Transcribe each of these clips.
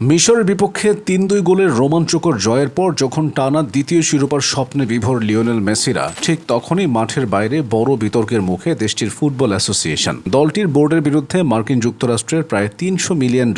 মিশরের বিপক্ষে ৩-২ গোলের রোমাঞ্চকর জয়ের পর যখন টানা দ্বিতীয় শিরোপার স্বপ্নে বিভোর লিওনেল মেসিরা, ঠিক তখনই মাঠের বাইরে বড় বিতর্কের মুখে দেশটির ফুটবল অ্যাসোসিয়েশন। দলটির বোর্ডের বিরুদ্ধে মার্কিন যুক্তরাষ্ট্রের প্রায় $৩০০ মিলিয়ন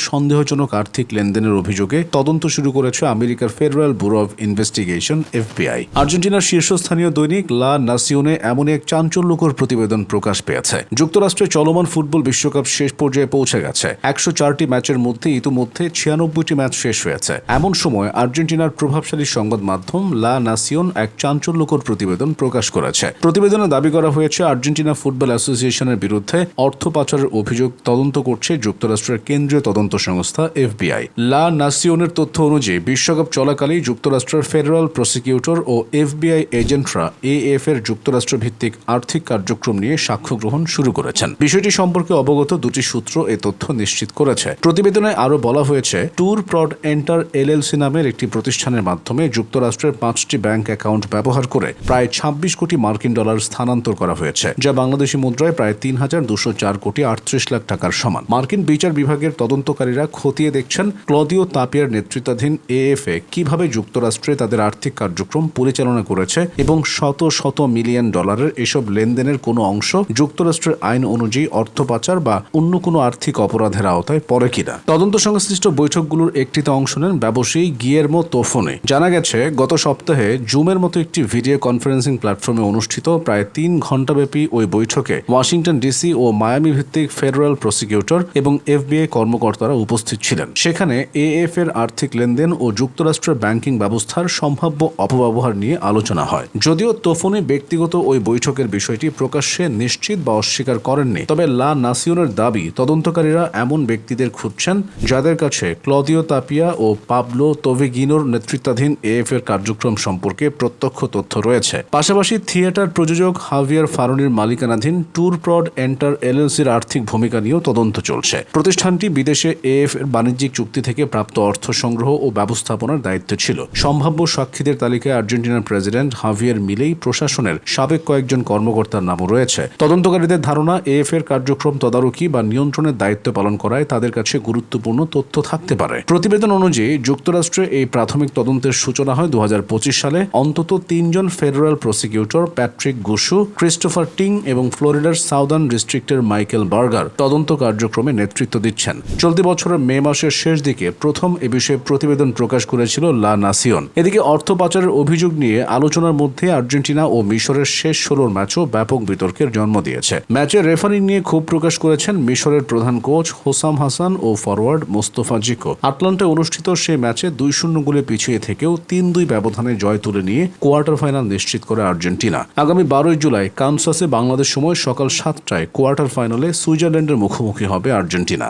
সন্দেহজনক আর্থিক লেনদেনের অভিযোগে তদন্ত শুরু করেছে আমেরিকার federal bureau of investigation (FBI). আর্জেন্টিনার শীর্ষস্থানীয় দৈনিক লা নাসিওনে এমন এক চাঞ্চল্যকর প্রতিবেদন প্রকাশ পেয়েছে। যুক্তরাষ্ট্রে চলমান ফুটবল বিশ্বকাপ শেষ পর্যায়ে পৌঁছে গেছে। ১০৪টি ম্যাচের মধ্যে ইতিমধ্যে ৯৬টি ম্যাচ শেষ হয়েছে। এমন সময় আর্জেন্টিনার প্রভাবশালী সংবাদ মাধ্যম লা নাসিওন এক চাঞ্চল্যকর প্রতিবেদন প্রকাশ করেছে। প্রতিবেদনে দাবি করা হয়েছে, আর্জেন্টিনা ফুটবল অ্যাসোসিয়েশনের বিরুদ্ধে অর্থ পাচারের অভিযোগ তদন্ত করছে যুক্তরাষ্ট্রের কেন্দ্রীয় তদন্ত সংস্থা FBI। লা নাসিওনের তথ্য অনুযায়ী বিশ্বকাপ চলাকালেই যুক্তরাষ্ট্রের ফেডারেল প্রসিকিউটর ও FBI এজেন্টরা AF এর যুক্তরাষ্ট্র ভিত্তিক আর্থিক কার্যক্রম নিয়ে সাক্ষ্য গ্রহণ শুরু করেছেন। বিষয়টি সম্পর্কে অবগত দুটি সূত্র এ তথ্য নিশ্চিত করেছে। প্রতিবেদনে আরও বলা হয়েছে, ট্যুর প্রড এন্টার LLC নামের একটি প্রতিষ্ঠানের মাধ্যমে যুক্তরাষ্ট্রের 5টি ব্যাংক অ্যাকাউন্ট ব্যবহার করে প্রায় $২৬ কোটি মার্কিন স্থানান্তর করা হয়েছে, যা বাংলাদেশি মুদ্রায় প্রায় ৩,২০৪ কোটি ৩৮ লাখ টাকার সমান। মার্কিন বিচার বিভাগের তদন্তকারীরা খতিয়ে দেখছেন ক্লদিও তাপিয়ার নেতৃত্বাধীন AF কিভাবে যুক্তরাষ্ট্রে তাদের আর্থিক কার্যক্রম পরিচালনা করেছে এবং শত শত মিলিয়ন ডলারের এসব লেনদেনের কোনো অংশ যুক্তরাষ্ট্রের আইন অনুযায়ী অর্থ পাচার বা অন্য কোনো আর্থিক অপরাধের আওতায় পড়ে কিনা। তদন্ত সংশ্লিষ্ট বৈঠকগুলোর একটিতে অংশ নেন ব্যবসায়ী গিয়েরমো তোফোনে। জানা গেছে, গত সপ্তাহে জুমের মতো একটি ভিডিও কনফারেন্সিং প্ল্যাটফর্মে অনুষ্ঠিত প্রায় ৩ ঘণ্টাব্যাপী ওই বৈঠকে ওয়াশিংটন DC ও মায়ামি ভিত্তিক ফেডারেল প্রসিকিউটর এবং FBI কর্মকর্তারা উপস্থিত ছিলেন। সেখানে AF এর আর্থিক লেনদেন ও যুক্তরাষ্ট্রের ব্যাংকিং ব্যবস্থার সম্ভাব্য অপব্যবহার নিয়ে আলোচনা হয়। যদিও তোফোনে ব্যক্তিগত ওই বৈঠকের বিষয়টি প্রকাশ্যে নিশ্চিত বা অস্বীকার করেননি, তবে লা নাসিওনের দাবি, তদন্তকারীরা এমন ব্যক্তিদের খুঁজছেন যাদের কাছে ক্লদিও তাপিয়া ও পাবলো তোভেগিনোর নেতৃত্বাধীন AF এর কার্যক্রম সম্পর্কে প্রত্যক্ষ তথ্য রয়েছে। পাশাপাশি থিয়েটার প্রযোজক হাভিয়ার ফারোনির মালিকানাধীন ট্যুর প্রড এন্টার LLCর আর্থিক ভূমিকা নিয়েও তদন্ত চলছে। প্রতিষ্ঠানটি বিদেশে AF এর বাণিজ্যিক চুক্তি থেকে প্রাপ্ত অর্থ সংগ্রহ ও ব্যবস্থাপনার দায়িত্বে ছিল। সম্ভাব্য সাক্ষীদের তালিকায় আর্জেন্টিনার প্রেসিডেন্ট হাভিয়ার মিলেই প্রশাসনের সাবেক কয়েকজন কর্মকর্তার নামও রয়েছে। তদন্তকারীদের ধারণা, AF এর কার্যক্রম তদারকি বা নিয়ন্ত্রণের দায়িত্ব পালন করায় তাদের কাছে গুরুত্বপূর্ণ তথ্য থাকতে পারে। প্রতিবেদন অনুযায়ী যুক্তরাষ্ট্রে এই প্রাথমিক তদন্তের সূচনা হয় 2025 সালে। অন্তত 3 জন ফেডারেল প্রসিকিউটর প্যাট্রিক গুশু, ক্রিস্টোফার টিং এবং ফ্লোরিডার সাউদার্ন ডিস্ট্রিক্টের মাইকেল বার্গার তদন্ত কার্যক্রমে নেতৃত্ব দিচ্ছেন। চলতি বছরের মে মাসের শেষ দিকে প্রথম এ বিষয়ে প্রতিবেদন প্রকাশ করেছিল লা নাসিওন। এদিকে অর্থ পাচারের অভিযোগ নিয়ে আলোচনার মধ্যে আর্জেন্টিনা ও মিশরের শেষ 16 ম্যাচও ব্যাপক বিতর্কের জন্ম দিয়েছে। ম্যাচের রেফারি নিয়ে ক্ষোভ প্রকাশ করেছেন মিশরের প্রধান কোচ হোসাম হাসান ও ফরওয়ার্ড মোস্তফা জিকো। আটলান্টায় অনুষ্ঠিত সে ম্যাচে 2-0 গোলে পিছিয়ে থেকেও 3-2 ব্যবধানে জয় তুলে নিয়ে কোয়ার্টার ফাইনাল নিশ্চিত করে আর্জেন্টিনা। আগামী 12 জুলাই কানসাসে বাংলাদেশ সময় সকাল 7টায় কোয়ার্টার ফাইনালে সুইজারল্যান্ডের মুখোমুখি হবে আর্জেন্টিনা।